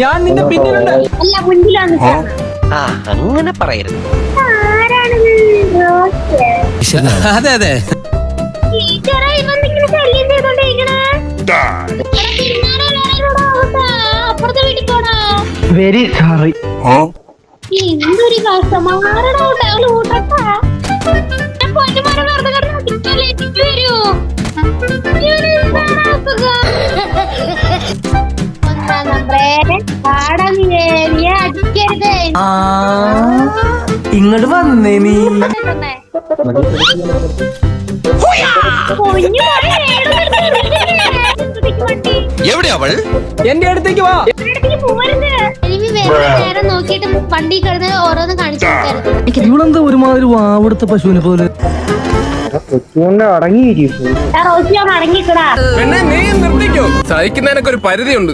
ഞാൻ നിന്റെ പിന്നിലുണ്ട്. അല്ല മുന്നിലാണ്. അങ്ങനെ പറയരുത്. ആരാണിത്? റോസ്. അതെ അതെ. ടീച്ചറെ ഇവന്തെങ്കിലും ശല്യം ചെയ്തോണ്ടിരിക്കണേ. അപ്പുറത്തെ വീട്ടിൽ പോടാ. Very sorry. എന്തൊരു കഷ്ടമാരടാ ഊട്ടട്ടാ. ഞാൻ പൊന്നുമാരെ വെറുതെ കിടന്ന് അടിക്കല്ലേ എനിക്ക് വരൂ. ഒന്നാം നമ്പറേ പാടാ നീ അടിക്കരുത്. ഇങ്ങോട്ട് വന്നേ നീ. എവിടെ അവൾ? എന്റെ അടുത്തേക്ക് വാ. നേരം നോക്കിയിട്ട് വണ്ടി കിടന്ന് ഓരോന്ന് കാണിച്ചു കൊടുക്കായിരുന്നു. ഇവളെന്താ ഒരുമാതിരി വാവെടുത്ത പശുവിനെ പോലെ. അടങ്ങിക്കടാ. പെണ്ണെ നീ നിർത്തിക്കോ, സഹിക്കുന്നതിനൊക്കെ ഒരു പരിധിയുണ്ട്.